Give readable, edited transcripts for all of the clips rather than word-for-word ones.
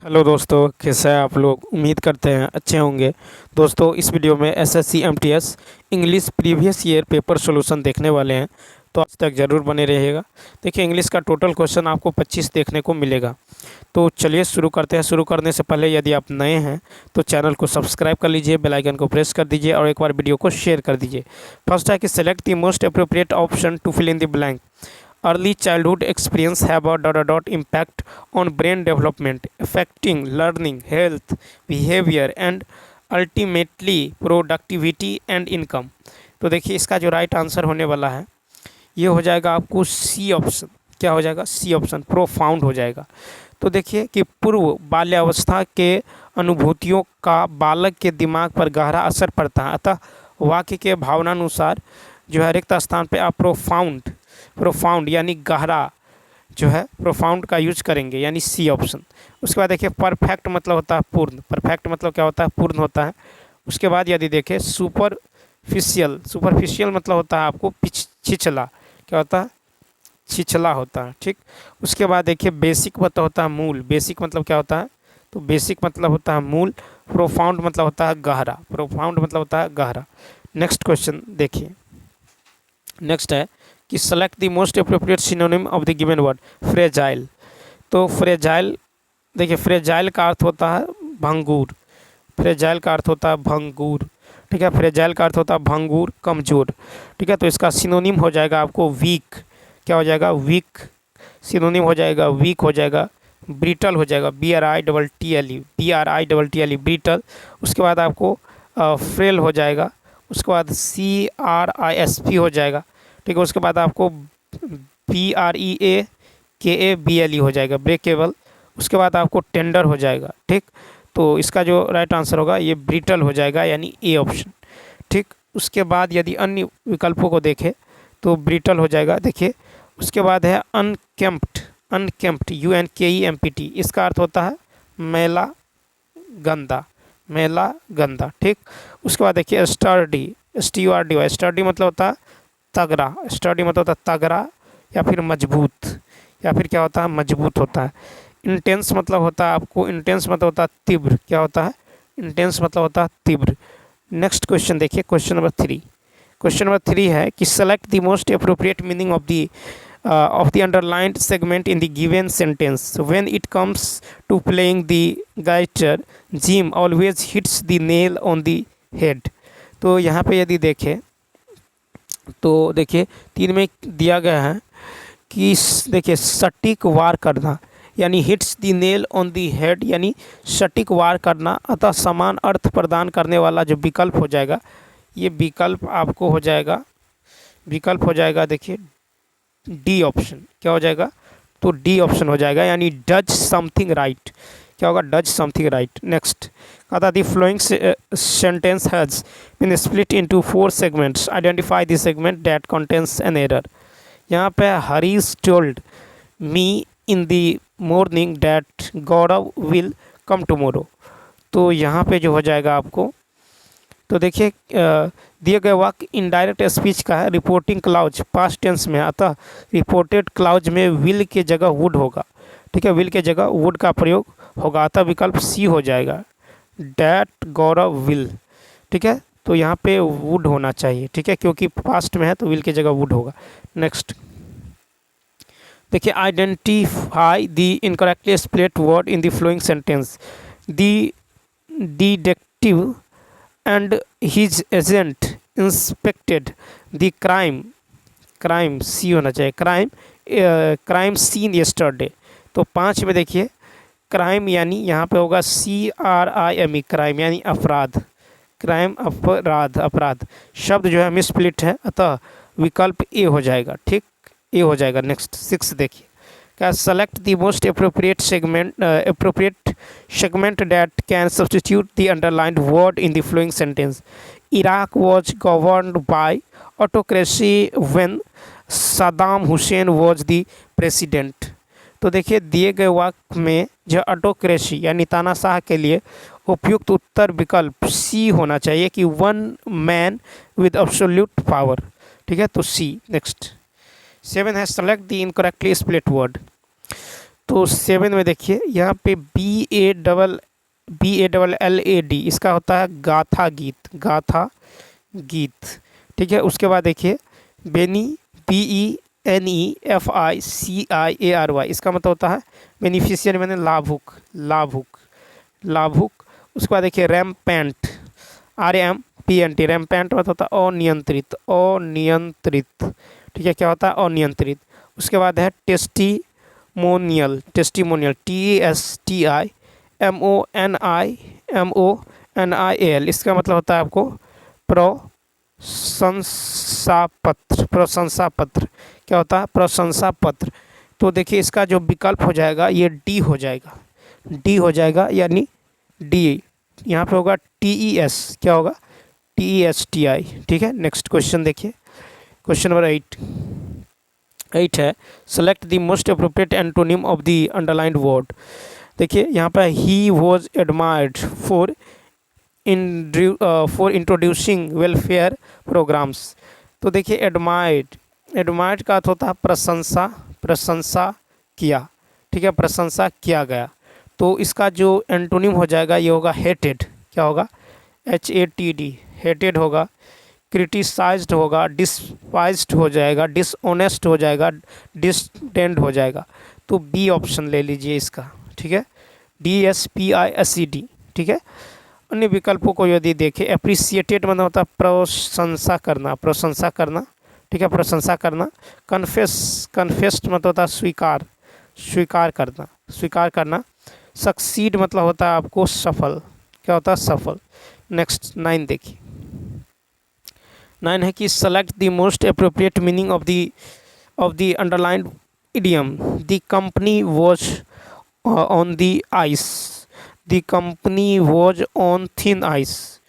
Hello दोस्तों, कैसे हैं आप लोग। उम्मीद करते हैं अच्छे होंगे। दोस्तों, इस वीडियो में SSC MTS English previous year paper solution देखने वाले हैं, तो आज तक ज़रूर बने रहिएगा। देखिए, इंग्लिश का टोटल क्वेश्चन आपको 25 देखने को मिलेगा। तो चलिए शुरू करते हैं। शुरू करने से पहले यदि आप नए हैं तो चैनल को सब्सक्राइब कर लीजिए, बेल आइकन को प्रेस कर दीजिए और एक बार वीडियो को शेयर कर दीजिए। फर्स्ट है कि select the most appropriate option to fill in the blank. Early childhood experience have a ... impact on brain development, affecting learning, health, behavior and ultimately productivity and income। तो देखिए, इसका जो right answer होने वाला है ये हो जाएगा आपको सी ऑप्शन। क्या हो जाएगा? सी ऑप्शन, प्रोफाउंड हो जाएगा। तो देखिए कि पूर्व बाल्यावस्था के अनुभूतियों का बालक के दिमाग पर गहरा असर पड़ता है, अतः वाक्य के भावनानुसार जो है रिक्त स्थान पे आप प्रोफाउंड यानी गहरा जो है प्रोफाउंड का यूज करेंगे, यानी सी ऑप्शन। उसके बाद देखिए, परफेक्ट मतलब होता है पूर्ण। परफेक्ट मतलब क्या होता है? पूर्ण होता है। उसके बाद यदि देखें सुपरफिशियल मतलब होता है आपको छिछला। क्या होता है? छिछला होता है। ठीक। उसके बाद देखिए, बेसिक मतलब होता है मूल। बेसिक मतलब क्या होता है? तो बेसिक मतलब होता है मूल। प्रोफाउंड मतलब होता है गहरा। प्रोफाउंड मतलब होता है गहरा। नेक्स्ट क्वेश्चन देखिए। नेक्स्ट है कि select the most appropriate synonym of the given word. Fragile. तो फ्रेजाइल, देखिए फ्रेजाइल का अर्थ होता है भंगूर। फ्रेजाइल का अर्थ होता है भंगूर। ठीक है, फ्रेजाइल का अर्थ होता है भंगूर, कमजोर। ठीक है, तो इसका सिनोनिम हो जाएगा आपको वीक। क्या हो जाएगा? वीक। सिनोनिम हो जाएगा वीक, हो जाएगा ब्रिटल, हो जाएगा BRITTLE ब्रिटल। उसके बाद आपको फ्रेल हो जाएगा। उसके बाद CRISP हो जाएगा। ठीक है, उसके बाद आपको BREAKABLE हो जाएगा, ब्रेकेबल। उसके बाद आपको टेंडर हो जाएगा। ठीक, तो इसका जो राइट आंसर होगा ये ब्रिटल हो जाएगा, यानी ए ऑप्शन। ठीक, उसके बाद यदि अन्य विकल्पों को देखें तो ब्रिटल हो जाएगा। देखिए, उसके बाद है अनकेम्प्ट। अनकेम्प्ट UNKEMPT, इसका अर्थ होता है मैला, गंदा। मैला, गंदा। ठीक, उसके बाद देखिए स्टर्डी, STURDY। स्टर्डी मतलब होता है तगड़ा। स्टडी मतलब होता है तगड़ा या फिर मजबूत, या फिर क्या होता है? मजबूत होता है। इंटेंस मतलब होता है आपको, इंटेंस मतलब होता है तीव्र। क्या होता है? इंटेंस मतलब होता है तीव्र। नेक्स्ट क्वेश्चन देखिए, क्वेश्चन नंबर 3। क्वेश्चन नंबर 3 है कि select the most appropriate meaning of the underlined segment in the given sentence. When it comes to playing the guitar, Jim always hits the nail on the head. तो यहाँ पे यदि देखें तो देखिए 3 में दिया गया है कि देखिए सटीक वार करना, यानी hits the nail on the head, यानी सटीक वार करना। अतः समान अर्थ प्रदान करने वाला जो विकल्प हो जाएगा, ये विकल्प आपको हो जाएगा, विकल्प हो जाएगा देखिए डी ऑप्शन। क्या हो जाएगा? तो डी ऑप्शन हो जाएगा, यानी डज समथिंग राइट। क्या होगा? Does something right. नेक्स्ट कहता the following sentence has been split into 4 segments, identify the segment that contains an error. यहाँ पे Harish told me in the morning that Gaurav will come tomorrow. तो यहाँ पे जो हो जाएगा आपको, तो देखिए दिए गए वाक्य इनडायरेक्ट स्पीच का है। रिपोर्टिंग क्लाउज पास्ट टेंस में, अतः रिपोर्टेड क्लाउज में विल के जगह वुड होगा। ठीक है, विल के जगह वुड का प्रयोग होगा, अतः विकल्प सी हो जाएगा, डैट गौरव विल। ठीक है, तो यहाँ पे वुड होना चाहिए। ठीक है, क्योंकि पास्ट में है तो विल की जगह वुड होगा। नेक्स्ट देखिए, identify the incorrectly split word in the following sentence. The detective and his agent inspected the crime sea होना चाहिए, क्राइम सीन यस्टरडे। तो 5 में देखिए क्राइम, यानी यहाँ पे होगा CRIME, क्राइम यानी अपराध। क्राइम अपराध शब्द जो है मिसप्लिट है, अतः विकल्प ए हो जाएगा। ठीक, ए हो जाएगा। नेक्स्ट 6 देखिए, क्या select the most appropriate segment that can substitute the underlined word in the following sentence. Iraq was governed bye autocracy when Saddam Hussain was the president. तो देखिए दिए गए वाक्य में जो ऑटोक्रेसी यानी तानाशाह के लिए उपयुक्त उत्तर विकल्प सी होना चाहिए कि one man with absolute power. ठीक है, तो सी। नेक्स्ट 7 है select the incorrectly split word. तो 7 में देखिए यहाँ पे BALLAD इसका होता है गाथा गीत, गाथा गीत। ठीक है, उसके बाद देखिए बेनी, BENEFICIARY इसका मतलब होता है बेनिफिशियरी, मैंने लाभुक, लाभुक, लाभुक। उसके बाद देखिए रैम्पेंट, RAMPNT, रैम्पेंट मतलब होता है अनियंत्रित, अनियंत्रित। ठीक है, क्या होता है अनियंत्रित। उसके बाद है टेस्टिमोनियल, टेस्टिमोनियल TESTIMONIAL इसका मतलब होता है आपको प्रशंसा पत्र, प्रशंसा पत्र। क्या होता है प्रशंसा पत्र। तो देखिए इसका जो विकल्प हो जाएगा ये डी हो जाएगा, डी हो जाएगा, यानी डी यहाँ पे होगा TES, क्या होगा TESTI। ठीक है, नेक्स्ट क्वेश्चन देखिए, क्वेश्चन नंबर 8 है select the most appropriate antonym of the underlined word. देखिए यहाँ पर he was admired for introducing welfare programs. तो देखिए एडमायर्ड, एडमायर्ड का अर्थ होता है प्रशंसा, प्रशंसा किया। ठीक है, प्रशंसा किया गया। तो इसका जो एंटोनिम हो जाएगा ये होगा हेटेड, क्या होगा HATD, हेटेड होगा। क्रिटिसाइज्ड होगा, डिस्पाइज्ड हो जाएगा, डिसऑनेस्ट हो जाएगा, डिसडेंड हो जाएगा। तो बी ऑप्शन ले लीजिए इसका। ठीक है, DSPISED। ठीक है, अन्य विकल्पों को यदि देखें एप्रिसिएटेड मतलब होता है प्रशंसा करना, प्रशंसा करना। ठीक है, प्रशंसा करना। कन्फेस, कन्फेस्ड मतलब होता है स्वीकार, स्वीकार करना, स्वीकार करना। सक्सीड मतलब होता है आपको सफल, क्या होता है सफल। नेक्स्ट 9 देखिए, 9 है कि select the most appropriate meaning of the underlined idiom. The company was on the ice, the company was on thin ice.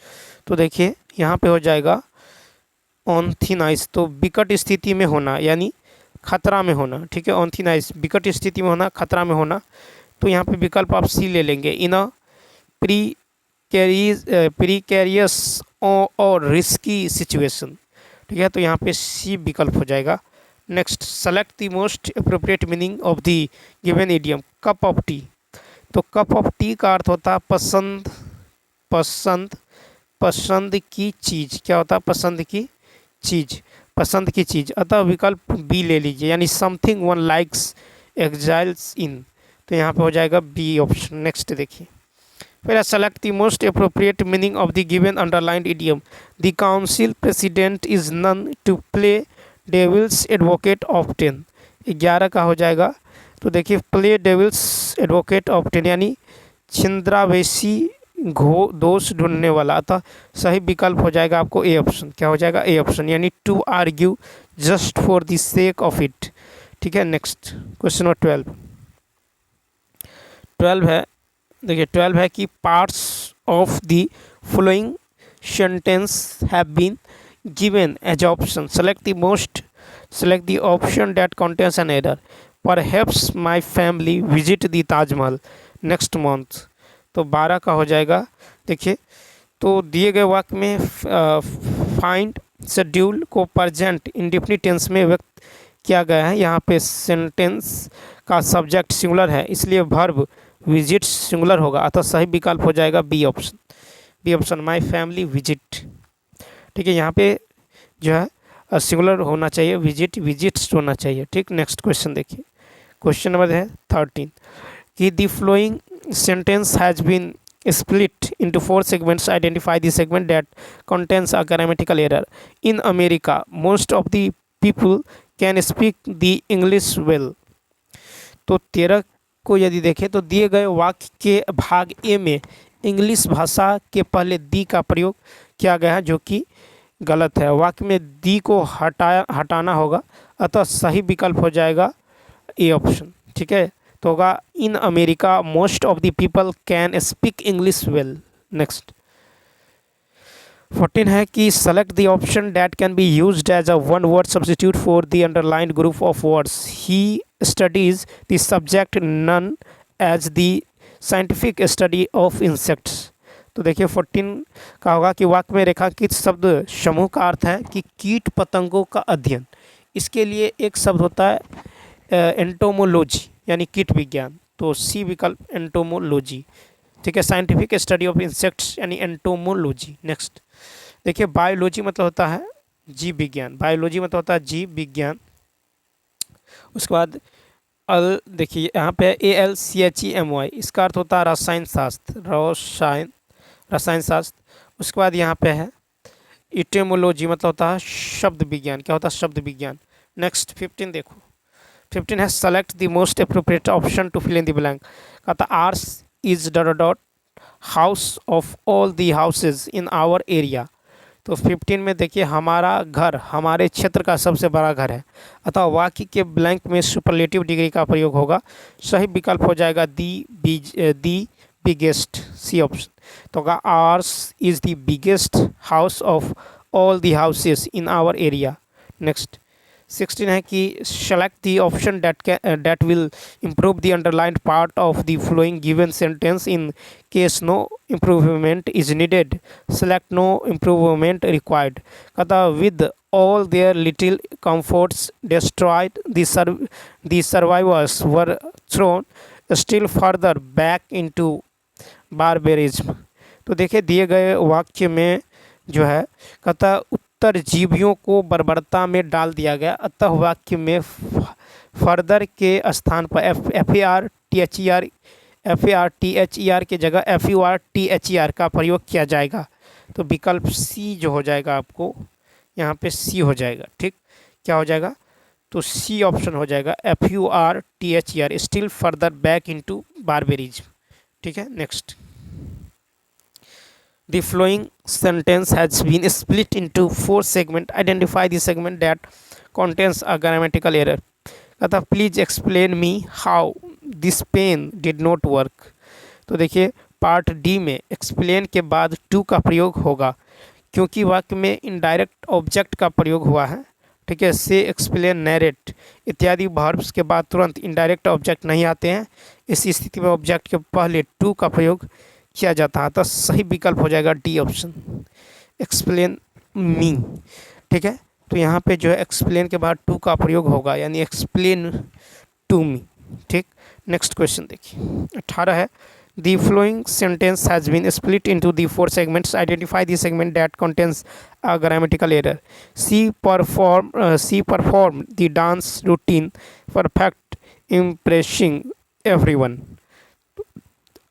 तो देखिए यहाँ पे हो जाएगा ऑन थिन आइस, तो विकट स्थिति में होना यानी खतरा में होना। ठीक है, ऑन थिन आइस विकट स्थिति में होना, खतरा में होना। तो यहाँ पे विकल्प आप सी ले लेंगे, इन अ प्रीकैरियस और रिस्की सिचुएशन। ठीक है, तो यहाँ पे सी विकल्प हो जाएगा। Next select the most appropriate meaning of the given idiom. Cup of T, तो कप ऑफ टी का अर्थ होता है पसंद, पसंद, पसंद की चीज़। क्या होता है पसंद की चीज़, पसंद की चीज़। अतः विकल्प बी ले लीजिए, यानी समथिंग वन लाइक्स एक्साइल्स इन। तो यहाँ पे हो जाएगा बी ऑप्शन। नेक्स्ट देखिए, फिर select the most appropriate meaning of the given underlined idiom. The council president is known to play devil's advocate of 10। 11 का हो जाएगा। तो देखिए प्ले डेविल्स एडवोकेट ऑफ 10 यानी छिंद्रावेशी घो दोष ढूंढने वाला। अतः सही विकल्प हो जाएगा आपको ए ऑप्शन। क्या हो जाएगा ए ऑप्शन, यानी to argue just for the sake of it. ठीक है, नेक्स्ट क्वेश्चन नंबर 12 है। देखिए 12 है कि parts of the following sentence have been given as option. Select the option that contains an error. Perhaps my family visit the Taj Mahal next month. तो 12 का हो जाएगा। देखिए तो दिए गए वाक्य में फाइंड शेड्यूल को प्रेजेंट इंडेफिनिट टेंस में व्यक्त किया गया है। यहाँ पे सेंटेंस का सब्जेक्ट सिंगुलर है, इसलिए वर्ब विजिट सिंगुलर होगा। अतः सही विकल्प हो जाएगा B option, B option my family visit. ठीक है, यहाँ पे जो है सिंगुलर होना चाहिए, विजिट विजिट्स होना चाहिए। ठीक, नेक्स्ट क्वेश्चन देखिए, क्वेश्चन नंबर है 13 कि the flowing sentence has been split into 4 segments. Identify the segment that contains a grammatical error. In America, most of the people can speak the English well. तो 13 को यदि देखें तो दिए गए वाक्य के भाग ए में इंग्लिश भाषा के पहले दी का प्रयोग किया गया है, जो कि गलत है। वाक्य में दी को हटाना होगा। अतः सही विकल्प हो जाएगा ए ऑप्शन। ठीक है, तो होगा in America most of the people can speak English well. Next 14 है कि select the option that can be used as a one word substitute for the underlined group of words. He studies the subject known as the scientific study of insects. तो देखिए 14 का होगा कि वाक्य में रेखांकित शब्द समूह का अर्थ है कि कीट पतंगों का अध्ययन। इसके लिए एक शब्द होता है एंटोमोलॉजी, यानी कीट विज्ञान, तो सी विकल्प एंटोमोलॉजी, ठीक है। साइंटिफिक स्टडी ऑफ इंसेक्ट्स यानी एंटोमोलॉजी। नेक्स्ट देखिए बायोलॉजी मतलब होता है जीव विज्ञान, बायोलॉजी मतलब होता है जीव विज्ञान। उसके बाद अल देखिए यहाँ पे ALCHEMY, इसका अर्थ होता है रसायन शास्त्र, रसायन शास्त्र। उसके बाद यहाँ पे है इटेमोलॉजी मतलब होता है शब्द विज्ञान, क्या होता है शब्द विज्ञान। नेक्स्ट 15 देखो, 15 है select the most appropriate option to fill in the blank, कहता ours is dot house of all the houses in our area. तो 15 में देखिए हमारा घर हमारे क्षेत्र का सबसे बड़ा घर है, अतः वाक्य के ब्लैंक में सुपरलेटिव डिग्री का प्रयोग होगा। सही विकल्प हो जाएगा दी बिगेस्ट, सी ऑप्शन। तो होगा ours is the biggest house of all the houses in our area. Next 16 है कि select the option that will improve the underlined part of the following given sentence in case no improvement is needed. Select no improvement required, कहता with all their little comforts destroyed, the survivors were thrown still further back into barbarism। तो देखिए दिए गए वाक्य में जो है कहता उत्तर जीवियों को बर्बरता में डाल दिया गया, अतः वाक्य में फर्दर के स्थान पर FARTHER की जगह FURTHER का प्रयोग किया जाएगा। तो विकल्प सी जो हो जाएगा आपको यहाँ पे सी हो जाएगा, ठीक। क्या हो जाएगा, तो सी ऑप्शन हो जाएगा FURTHER, still further back into barbarism, ठीक है। Next The following sentence has been split into 4 segments. Identify the segment that contains a grammatical error. कहता please explain me how this pen did not work. तो देखिए part D में explain के बाद to का प्रयोग होगा, क्योंकि वाक्य में इनडायरेक्ट ऑब्जेक्ट का प्रयोग हुआ है, ठीक है। से, एक्सप्लेन, नैरेट इत्यादि वर्ब्स के बाद तुरंत इनडायरेक्ट ऑब्जेक्ट नहीं आते हैं, इस स्थिति में ऑब्जेक्ट के पहले टू का प्रयोग किया जाता है। तो सही विकल्प हो जाएगा डी ऑप्शन, एक्सप्लेन मी, ठीक है। तो यहाँ पे जो है एक्सप्लेन के बाद टू का प्रयोग होगा, यानी एक्सप्लेन टू मी, ठीक। नेक्स्ट क्वेश्चन देखिए 18 है the following sentence has been split into the 4 segments. Identify the segment that contains a grammatical error. She perform the dance routine perfect impressing everyone.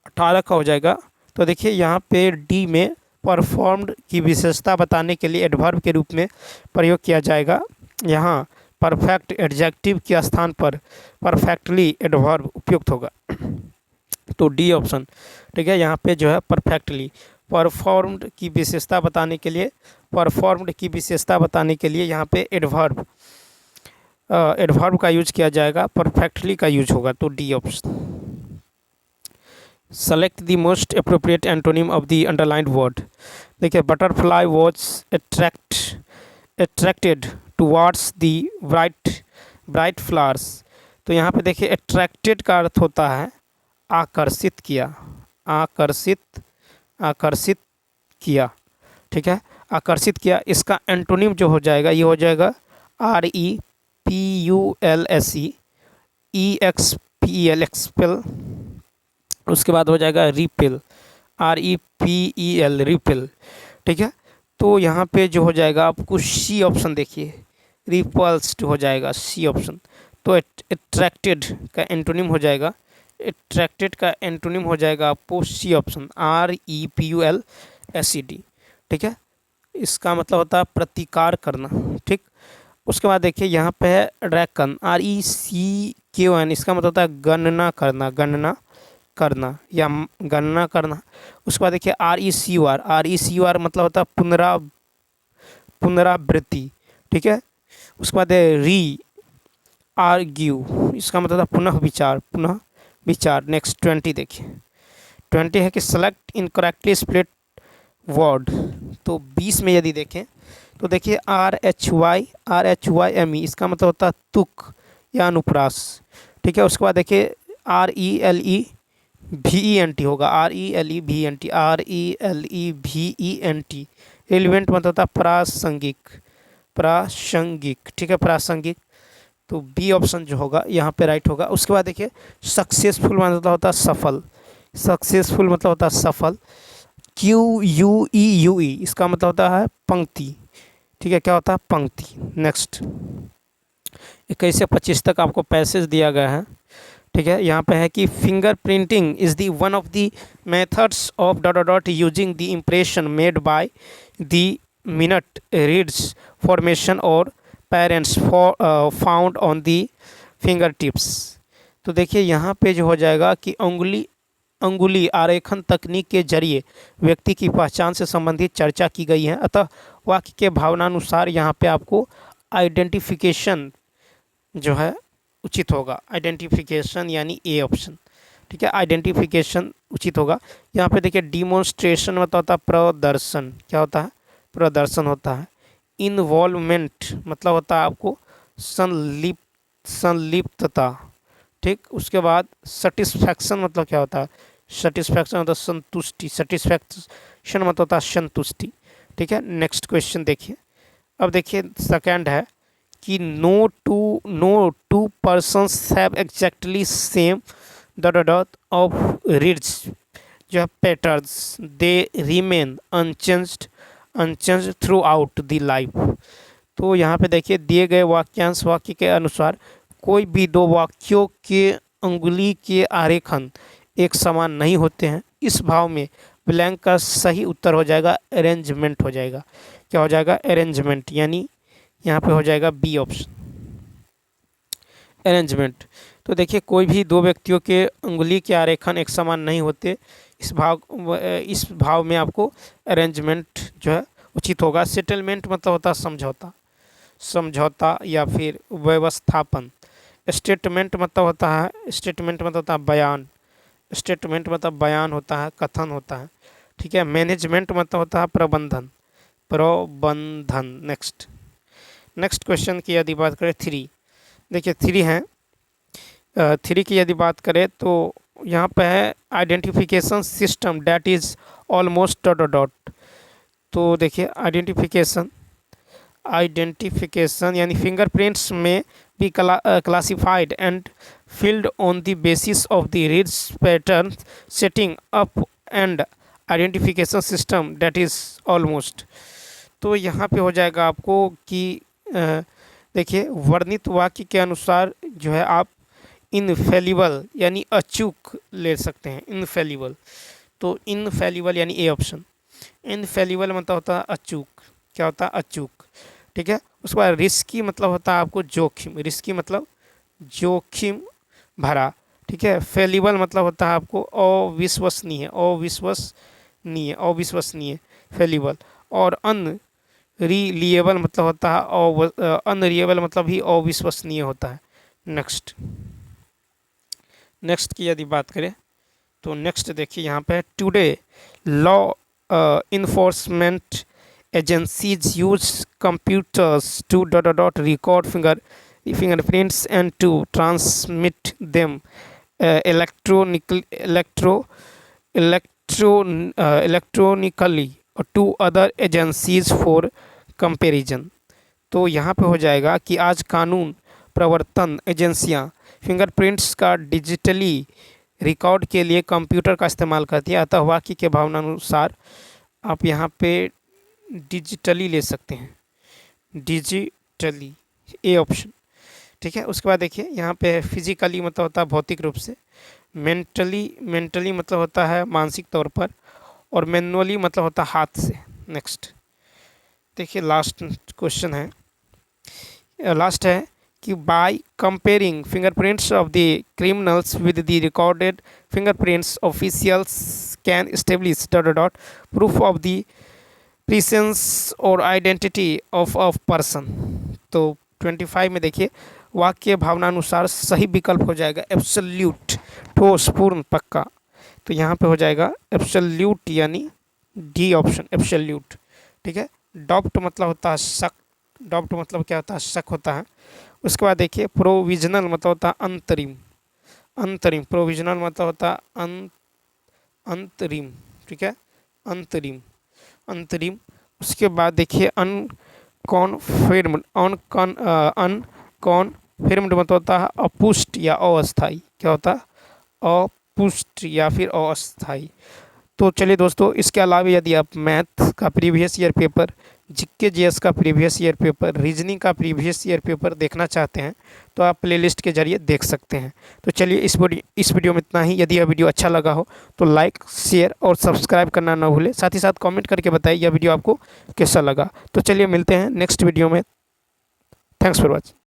18 का हो जाएगा। तो देखिए यहाँ पे डी में परफॉर्म्ड की विशेषता बताने के लिए एडवर्ब के रूप में प्रयोग किया जाएगा। यहाँ परफेक्ट एडजेक्टिव के स्थान पर परफेक्टली एडवर्ब उपयुक्त होगा, तो डी ऑप्शन, ठीक है। यहाँ पे जो है परफेक्टली परफॉर्म्ड की विशेषता बताने के लिए, परफॉर्म्ड की विशेषता बताने के लिए यहाँ पे एडवर्ब का यूज किया जाएगा, परफेक्टली का यूज होगा, तो D option. Select the most appropriate antonym of the underlined word. देखिए butterfly was attracted towards the bright flowers. तो यहाँ पे देखिए अट्रैक्टेड का अर्थ होता है आकर्षित किया, आकर्षित किया, ठीक है, आकर्षित किया। इसका एंटोनिम जो हो जाएगा ये हो जाएगा REPULSE एक्सपेल। उसके बाद हो जाएगा रिपेल, REPEL रिपेल, ठीक है। तो यहाँ पे जो हो जाएगा आपको सी ऑप्शन, देखिए रिपल्स्ड हो जाएगा सी ऑप्शन। तो अट्रैक्टेड का एंटोनिम हो जाएगा, अट्रैक्टेड का एंटोनिम हो जाएगा आपको सी ऑप्शन REPULSED, ठीक है। इसका मतलब होता है प्रतिकार करना, ठीक। उसके बाद देखिए यहाँ पे है रैकन, RECKON, इसका मतलब होता है गणना करना, या गणना करना। उसके बाद देखिए RECUR मतलब होता है पुनरावृत्ति, ठीक है। उसके बाद आर्ग्यू, इसका मतलब है पुनः विचार। नेक्स्ट 20 देखिए 20 है कि सेलेक्ट इनकरेक्टली स्प्लिट वर्ड। तो 20 में यदि देखें तो देखिए RHYME, इसका मतलब होता है तुक या अनुप्रास, ठीक है। उसके बाद देखिए RELEVENT होगा, RELEVENT, रिलेवेंट मतलब होता है प्रासंगिक, ठीक है, प्रासंगिक। तो बी ऑप्शन जो होगा यहाँ पे राइट होगा। उसके बाद देखिए सक्सेसफुल मतलब होता है सफल, सक्सेसफुल मतलब होता है सफल, QUEUE इसका मतलब होता है पंक्ति, ठीक है, क्या होता है पंक्ति। नेक्स्ट 21 से 25 तक आपको पैसेज दिया गया है, ठीक है। यहाँ पे है कि finger printing is the one of the methods of dot dot using the impression made by the minute reeds formation और parents found on the finger tips. तो देखिए यहाँ पे जो हो जाएगा कि अंगुली आरेखन तकनीक के जरिए व्यक्ति की पहचान से संबंधित चर्चा की गई है, अतः वाक्य के भावनानुसार यहाँ पे आपको आइडेंटिफिकेशन जो है उचित होगा, आइडेंटिफिकेशन यानी ए ऑप्शन, ठीक है, आइडेंटिफिकेशन उचित होगा। यहाँ पे देखिए डिमोन्स्ट्रेशन मतलब होता है प्रदर्शन, क्या होता है प्रदर्शन होता है। इन्वॉल्वमेंट मतलब होता है आपको संलिप्तता, ठीक। उसके बाद सेटिस्फैक्शन मतलब क्या होता है, सेटिस्फैक्शन मतलब संतुष्टि, सेटिस्फैक्शन मतलब होता है संतुष्टि, ठीक है। नेक्स्ट क्वेश्चन देखिए, अब देखिए सेकंड है कि no two persons have exactly same dot dot of ridges जो है patterns, they remain unchanged throughout the life. तो यहाँ पे देखिए दिए गए वाक्यांश वाक्य के अनुसार कोई भी दो वाक्यों के अंगुली के आरेखन एक समान नहीं होते हैं। इस भाव में ब्लैंक का सही उत्तर हो जाएगा अरेंजमेंट हो जाएगा, क्या हो जाएगा अरेंजमेंट, यानी यहाँ पे हो जाएगा बी ऑप्शन अरेंजमेंट। तो देखिए कोई भी दो व्यक्तियों के अंगुली के आरेखन एक समान नहीं होते, इस भाव में आपको अरेंजमेंट जो है उचित होगा। सेटलमेंट मतलब होता है समझौता, समझौता या फिर व्यवस्थापन। स्टेटमेंट मतलब होता है बयान, स्टेटमेंट मतलब बयान होता है, कथन होता है, ठीक है। मैनेजमेंट मतलब होता है प्रबंधन, प्रबंधन। नेक्स्ट क्वेश्चन की यदि बात करें थ्री, देखिए थ्री है, थ्री की यदि बात करें तो यहाँ पे है identification system that is almost dot dot. तो देखिए आइडेंटिफिकेशन यानी फिंगरप्रिंट्स में be classified and filled on the basis of the reads pattern setting up and identification system that is almost। तो यहाँ पे हो जाएगा आपको कि देखिए वर्णित वाक्य के अनुसार जो है आप इनफेलिबल यानी अचूक ले सकते हैं, इनफेलिबल। तो इनफेलिबल यानी ए ऑप्शन, इनफेलिबल मतलब होता है अचूक, क्या होता है अचूक, ठीक है। उसके बाद रिस्की मतलब होता है आपको जोखिम, रिस्की मतलब जोखिम भरा, ठीक है। फेलिबल मतलब होता है आपको अविश्वसनीय, अविश्वसनीय फेलिबल। और अनरिलिएबल मतलब होता है अनरिलिएबल मतलब ही अविश्वसनीय होता है। नेक्स्ट की यदि बात करें तो नेक्स्ट देखिए यहाँ पे today law enforcement agencies use computers to record fingerprints and to transmit them electronically to other agencies for comparison। तो यहाँ पे हो जाएगा कि आज कानून प्रवर्तन एजेंसियाँ फिंगरप्रिंट्स का डिजिटली रिकॉर्ड के लिए कंप्यूटर का इस्तेमाल करती है, अतः वाक्य के भावनानुसार आप यहाँ पे डिजिटली ले सकते हैं, डिजिटली ए ऑप्शन, ठीक है। उसके बाद देखिए यहाँ पे फिजिकली मतलब होता है भौतिक रूप से, मेंटली मतलब होता है मानसिक तौर पर, और मैनुअली मतलब होता है हाथ से। नेक्स्ट देखिए लास्ट क्वेश्चन है, लास्ट है कि by comparing fingerprints of the criminals with the recorded fingerprints officials can establish dot dot proof of the presence और आइडेंटिटी ऑफ पर्सन। तो 25 में देखिए वाक्य भावनानुसार सही विकल्प हो जाएगा एब्सोल्यूट, ठोस पूर्ण पक्का। तो यहाँ पे हो जाएगा एब्सोल्यूट यानी डी ऑप्शन एब्सोल्यूट, ठीक है। डॉप्ट मतलब होता है शक, डॉप्ट मतलब क्या होता है शक होता है। उसके बाद देखिए प्रोविजनल मतलब होता है अंतरिम, अंतरिम प्रोविजनल मतलब होता है अंतरिम, ठीक है, अंतरिम अंतरिम। उसके बाद देखिए अनकॉन्फर्म्ड फिर मतलब होता है अपुष्ट या अस्थाई, क्या होता है, अपुष्ट या फिर अस्थाई। तो चलिए दोस्तों, इसके अलावा यदि आप मैथ का previous year paper, GK GS का प्रीवियस ईयर पेपर, रीजनिंग का प्रीवियस ईयर पेपर देखना चाहते हैं तो आप प्लेलिस्ट के जरिए देख सकते हैं। तो चलिए इस वीडियो में इतना ही। यदि यह वीडियो अच्छा लगा हो तो लाइक, शेयर और सब्सक्राइब करना ना भूलें। साथ ही साथ कमेंट करके बताइए यह वीडियो आपको कैसा लगा। तो चलिए मिलते हैं नेक्स्ट वीडियो में। Thanks for watching.